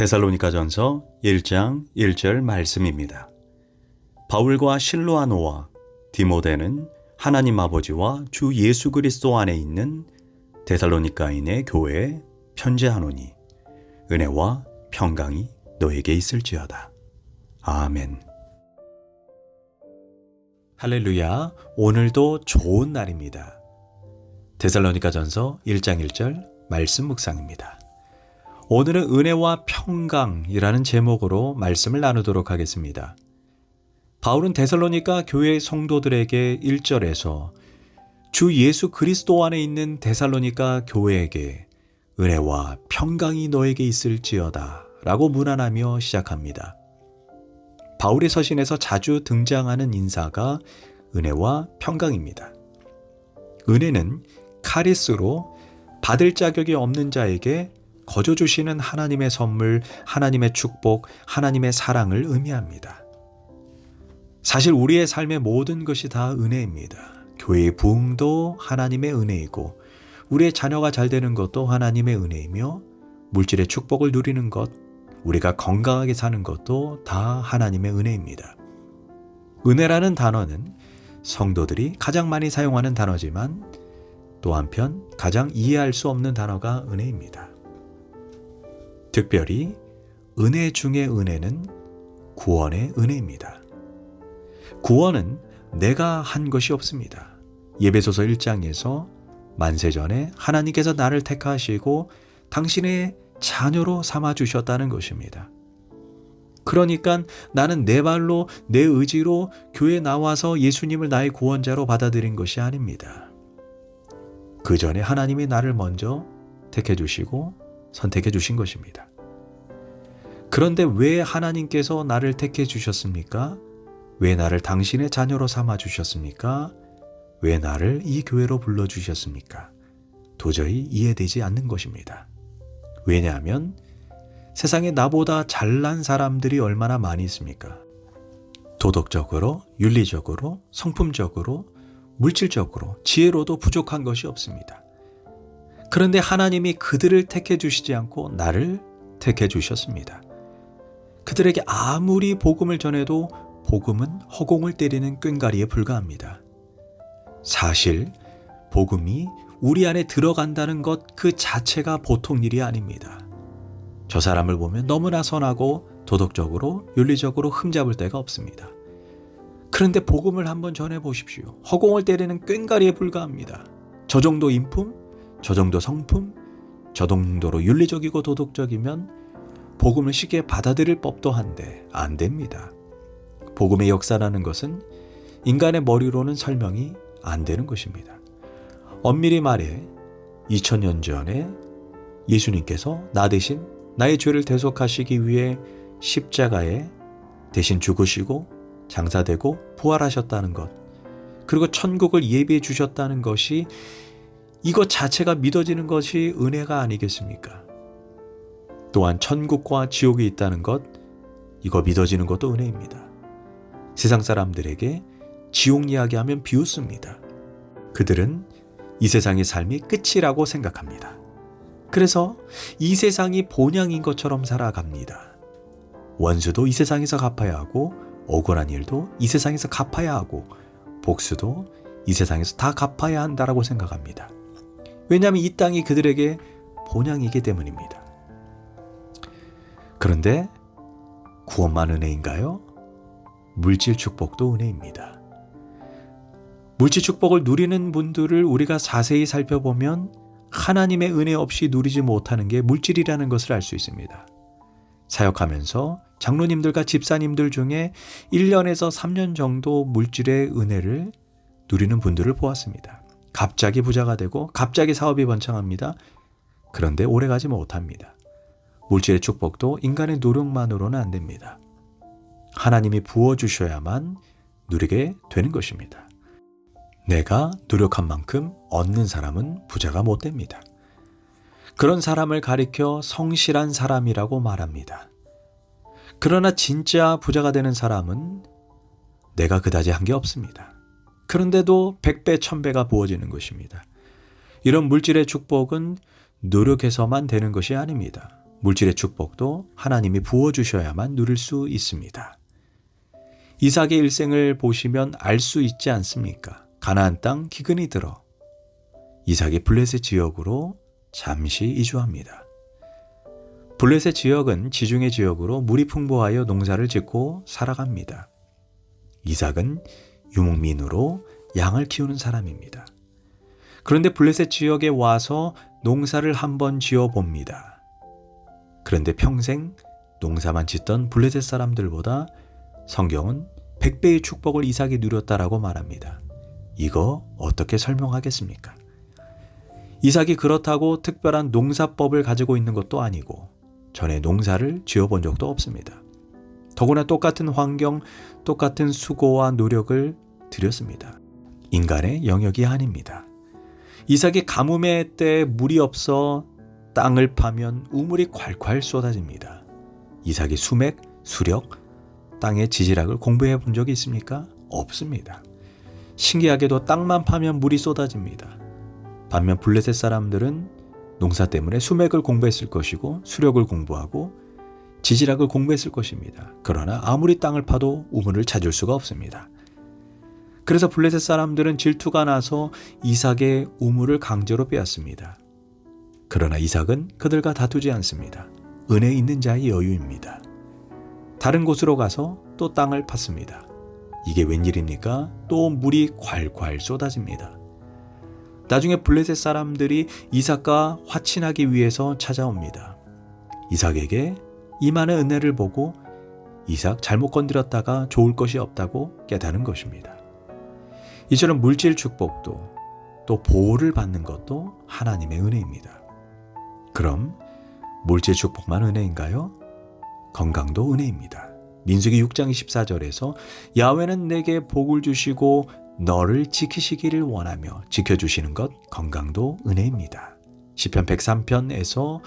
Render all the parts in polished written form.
데살로니가전서 1장 1절 말씀입니다. 바울과 실로아노와 디모데는 하나님 아버지와 주 예수 그리스도 안에 있는 데살로니가인의 교회에 편지하노니 은혜와 평강이 너에게 있을지어다. 아멘. 할렐루야. 오늘도 좋은 날입니다. 데살로니가전서 1장 1절 말씀 묵상입니다. 오늘은 은혜와 평강이라는 제목으로 말씀을 나누도록 하겠습니다. 바울은 데살로니가 교회 성도들에게 1절에서 주 예수 그리스도 안에 있는 데살로니가 교회에게 은혜와 평강이 너에게 있을지어다 라고 문안하며 시작합니다. 바울의 서신에서 자주 등장하는 인사가 은혜와 평강입니다. 은혜는 카리스로 받을 자격이 없는 자에게 거저 주시는 하나님의 선물, 하나님의 축복, 하나님의 사랑을 의미합니다. 사실 우리의 삶의 모든 것이 다 은혜입니다. 교회의 부흥도 하나님의 은혜이고 우리의 자녀가 잘 되는 것도 하나님의 은혜이며 물질의 축복을 누리는 것, 우리가 건강하게 사는 것도 다 하나님의 은혜입니다. 은혜라는 단어는 성도들이 가장 많이 사용하는 단어지만 또 한편 가장 이해할 수 없는 단어가 은혜입니다. 특별히 은혜 중의 은혜는 구원의 은혜입니다. 구원은 내가 한 것이 없습니다. 에베소서 1장에서 만세전에 하나님께서 나를 택하시고 당신의 자녀로 삼아주셨다는 것입니다. 그러니까 나는 내 발로 내 의지로 교회에 나와서 예수님을 나의 구원자로 받아들인 것이 아닙니다. 그 전에 하나님이 나를 먼저 택해 주시고 선택해 주신 것입니다. 그런데 왜 하나님께서 나를 택해 주셨습니까? 왜 나를 당신의 자녀로 삼아 주셨습니까? 왜 나를 이 교회로 불러 주셨습니까? 도저히 이해되지 않는 것입니다. 왜냐하면 세상에 나보다 잘난 사람들이 얼마나 많이 있습니까? 도덕적으로, 윤리적으로, 성품적으로, 물질적으로, 지혜로도 부족한 것이 없습니다. 그런데 하나님이 그들을 택해 주시지 않고 나를 택해 주셨습니다. 그들에게 아무리 복음을 전해도 복음은 허공을 때리는 꽹과리에 불과합니다. 사실 복음이 우리 안에 들어간다는 것 그 자체가 보통 일이 아닙니다. 저 사람을 보면 너무나 선하고 도덕적으로 윤리적으로 흠잡을 데가 없습니다. 그런데 복음을 한번 전해보십시오. 허공을 때리는 꽹과리에 불과합니다. 저 정도 인품, 저 정도 성품, 저 정도로 윤리적이고 도덕적이면 복음을 쉽게 받아들일 법도 한데 안 됩니다. 복음의 역사라는 것은 인간의 머리로는 설명이 안 되는 것입니다. 엄밀히 말해 2000년 전에 예수님께서 나 대신 나의 죄를 대속하시기 위해 십자가에 대신 죽으시고 장사되고 부활하셨다는 것, 그리고 천국을 예비해 주셨다는 것이 이것 자체가 믿어지는 것이 은혜가 아니겠습니까? 또한 천국과 지옥이 있다는 것, 이거 믿어지는 것도 은혜입니다. 세상 사람들에게 지옥 이야기하면 비웃습니다. 그들은 이 세상의 삶이 끝이라고 생각합니다. 그래서 이 세상이 본향인 것처럼 살아갑니다. 원수도 이 세상에서 갚아야 하고 억울한 일도 이 세상에서 갚아야 하고 복수도 이 세상에서 다 갚아야 한다라고 생각합니다. 왜냐하면 이 땅이 그들에게 본향이기 때문입니다. 그런데 구원만 은혜인가요? 물질 축복도 은혜입니다. 물질 축복을 누리는 분들을 우리가 자세히 살펴보면 하나님의 은혜 없이 누리지 못하는 게 물질이라는 것을 알 수 있습니다. 사역하면서 장로님들과 집사님들 중에 1년에서 3년 정도 물질의 은혜를 누리는 분들을 보았습니다. 갑자기 부자가 되고 갑자기 사업이 번창합니다. 그런데 오래가지 못합니다. 물질의 축복도 인간의 노력만으로는 안 됩니다. 하나님이 부어주셔야만 누리게 되는 것입니다. 내가 노력한 만큼 얻는 사람은 부자가 못 됩니다. 그런 사람을 가리켜 성실한 사람이라고 말합니다. 그러나 진짜 부자가 되는 사람은 내가 그다지 한 게 없습니다. 그런데도 100배, 1000배가 부어지는 것입니다. 이런 물질의 축복은 노력해서만 되는 것이 아닙니다. 물질의 축복도 하나님이 부어주셔야만 누릴 수 있습니다. 이삭의 일생을 보시면 알 수 있지 않습니까? 가나안 땅 기근이 들어 이삭이 블레셋 지역으로 잠시 이주합니다. 블레셋 지역은 지중해 지역으로 물이 풍부하여 농사를 짓고 살아갑니다. 이삭은 유목민으로 양을 키우는 사람입니다. 그런데 블레셋 지역에 와서 농사를 한번 지어봅니다. 그런데 평생 농사만 짓던 블레셋 사람들보다 성경은 100배의 축복을 이삭이 누렸다라고 말합니다. 이거 어떻게 설명하겠습니까? 이삭이 그렇다고 특별한 농사법을 가지고 있는 것도 아니고 전에 농사를 지어본 적도 없습니다. 더구나 똑같은 환경, 똑같은 수고와 노력을 들였습니다. 인간의 영역이 아닙니다. 이삭이 가뭄의 때에 물이 없어 땅을 파면 우물이 콸콸 쏟아집니다. 이삭이 수맥, 수력, 땅의 지질학을 공부해 본 적이 있습니까? 없습니다. 신기하게도 땅만 파면 물이 쏟아집니다. 반면 블레셋 사람들은 농사 때문에 수맥을 공부했을 것이고 수력을 공부하고 지질학을 공부했을 것입니다. 그러나 아무리 땅을 파도 우물을 찾을 수가 없습니다. 그래서 블레셋 사람들은 질투가 나서 이삭의 우물을 강제로 빼앗습니다. 그러나 이삭은 그들과 다투지 않습니다. 은혜 있는 자의 여유입니다. 다른 곳으로 가서 또 땅을 팠습니다. 이게 웬일입니까? 또 물이 콸콸 쏟아집니다. 나중에 블레셋 사람들이 이삭과 화친하기 위해서 찾아옵니다. 이삭에게 이 많은 은혜를 보고 이삭 잘못 건드렸다가 좋을 것이 없다고 깨닫는 것입니다. 이처럼 물질 축복도 또 보호를 받는 것도 하나님의 은혜입니다. 그럼 물질 축복만 은혜인가요? 건강도 은혜입니다. 민수기 6장 24절에서 야훼는 내게 복을 주시고 너를 지키시기를 원하며 지켜주시는 것 건강도 은혜입니다. 시편 103편에서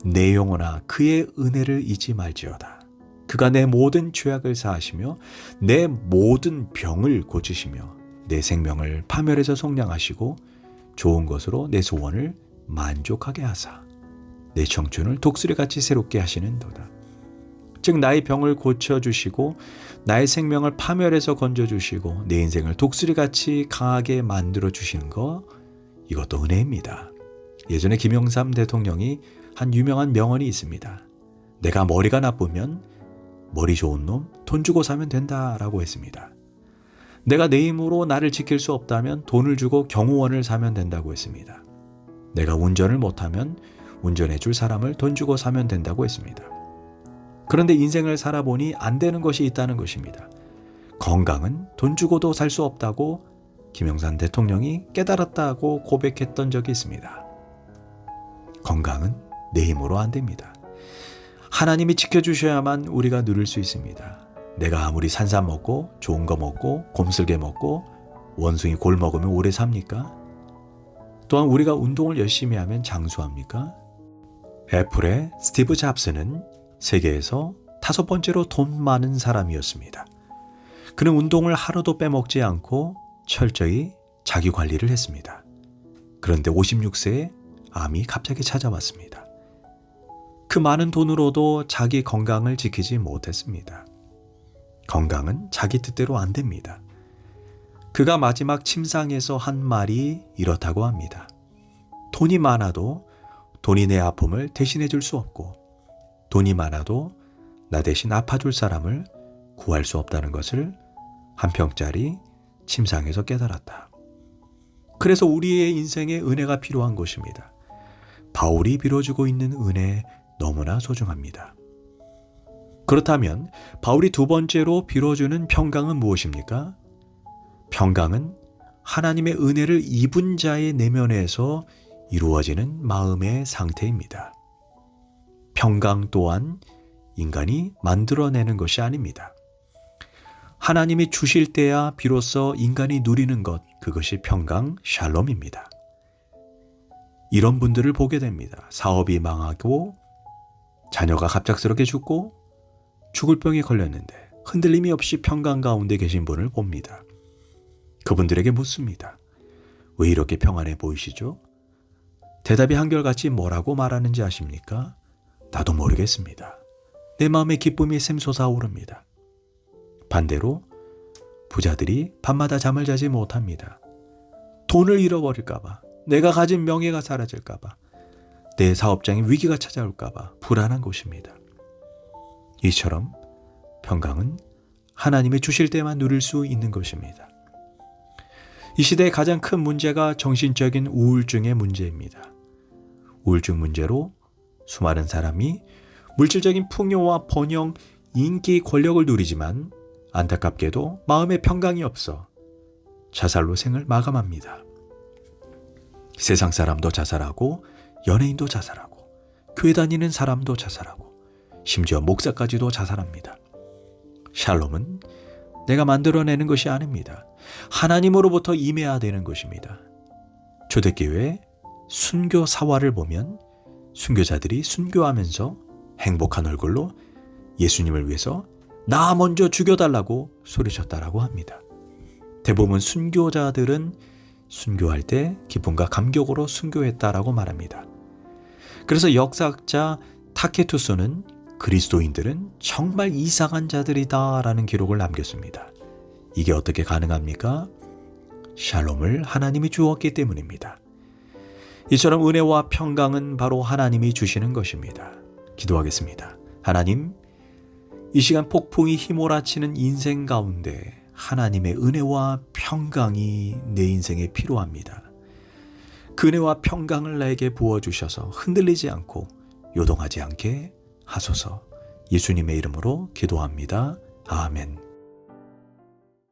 내 영혼아 그의 은혜를 잊지 말지어다. 그가 내 모든 죄악을 사하시며 내 모든 병을 고치시며 내 생명을 파멸해서 속량하시고 좋은 것으로 내 소원을 만족하게 하사 내 청춘을 독수리같이 새롭게 하시는도다. 즉 나의 병을 고쳐주시고 나의 생명을 파멸해서 건져주시고 내 인생을 독수리같이 강하게 만들어주시는 거 이것도 은혜입니다. 예전에 김영삼 대통령이 한 유명한 명언이 있습니다. 내가 머리가 나쁘면 머리 좋은 놈 돈 주고 사면 된다라고 했습니다. 내가 내 힘으로 나를 지킬 수 없다면 돈을 주고 경호원을 사면 된다고 했습니다. 내가 운전을 못하면 운전해 줄 사람을 돈 주고 사면 된다고 했습니다. 그런데 인생을 살아보니 안 되는 것이 있다는 것입니다. 건강은 돈 주고도 살 수 없다고 김영삼 대통령이 깨달았다고 고백했던 적이 있습니다. 건강은 내 힘으로 안 됩니다. 하나님이 지켜주셔야만 우리가 누릴 수 있습니다. 내가 아무리 산삼 먹고 좋은 거 먹고 곰슬개 먹고 원숭이 골 먹으면 오래 삽니까? 또한 우리가 운동을 열심히 하면 장수합니까? 애플의 스티브 잡스는 세계에서 5번째로 돈 많은 사람이었습니다. 그는 운동을 하루도 빼먹지 않고 철저히 자기 관리를 했습니다. 그런데 56세에 암이 갑자기 찾아왔습니다. 그 많은 돈으로도 자기 건강을 지키지 못했습니다. 건강은 자기 뜻대로 안 됩니다. 그가 마지막 침상에서 한 말이 이렇다고 합니다. 돈이 많아도 돈이 내 아픔을 대신해 줄 수 없고 돈이 많아도 나 대신 아파줄 사람을 구할 수 없다는 것을 한 평짜리 침상에서 깨달았다. 그래서 우리의 인생에 은혜가 필요한 것입니다. 바울이 빌어주고 있는 은혜 너무나 소중합니다. 그렇다면 바울이 두 번째로 빌어주는 평강은 무엇입니까? 평강은 하나님의 은혜를 입은 자의 내면에서 이루어지는 마음의 상태입니다. 평강 또한 인간이 만들어내는 것이 아닙니다. 하나님이 주실 때야 비로소 인간이 누리는 것, 그것이 평강, 샬롬입니다. 이런 분들을 보게 됩니다. 사업이 망하고 자녀가 갑작스럽게 죽고 죽을 병에 걸렸는데 흔들림이 없이 평강 가운데 계신 분을 봅니다. 그분들에게 묻습니다. 왜 이렇게 평안해 보이시죠? 대답이 한결같이 뭐라고 말하는지 아십니까? 나도 모르겠습니다. 내 마음에 기쁨이 샘솟아오릅니다. 반대로 부자들이 밤마다 잠을 자지 못합니다. 돈을 잃어버릴까봐, 내가 가진 명예가 사라질까봐, 내 사업장에 위기가 찾아올까봐 불안한 것입니다. 이처럼 평강은 하나님이 주실 때만 누릴 수 있는 것입니다. 이 시대의 가장 큰 문제가 정신적인 우울증의 문제입니다. 우울증 문제로 수많은 사람이 물질적인 풍요와 번영, 인기, 권력을 누리지만 안타깝게도 마음의 평강이 없어 자살로 생을 마감합니다. 세상 사람도 자살하고 연예인도 자살하고 교회 다니는 사람도 자살하고 심지어 목사까지도 자살합니다. 샬롬은 내가 만들어내는 것이 아닙니다. 하나님으로부터 임해야 되는 것입니다. 초대교회 순교 사화를 보면 순교자들이 순교하면서 행복한 얼굴로 예수님을 위해서 나 먼저 죽여달라고 소리쳤다라고 합니다. 대부분 순교자들은 순교할 때 기쁨과 감격으로 순교했다라고 말합니다. 그래서 역사학자 타케투스는 그리스도인들은 정말 이상한 자들이다라는 기록을 남겼습니다. 이게 어떻게 가능합니까? 샬롬을 하나님이 주었기 때문입니다. 이처럼 은혜와 평강은 바로 하나님이 주시는 것입니다. 기도하겠습니다. 하나님, 이 시간 폭풍이 휘몰아치는 인생 가운데 하나님의 은혜와 평강이 내 인생에 필요합니다. 그 은혜와 평강을 나에게 부어주셔서 흔들리지 않고 요동하지 않게 하소서. 예수님의 이름으로 기도합니다. 아멘.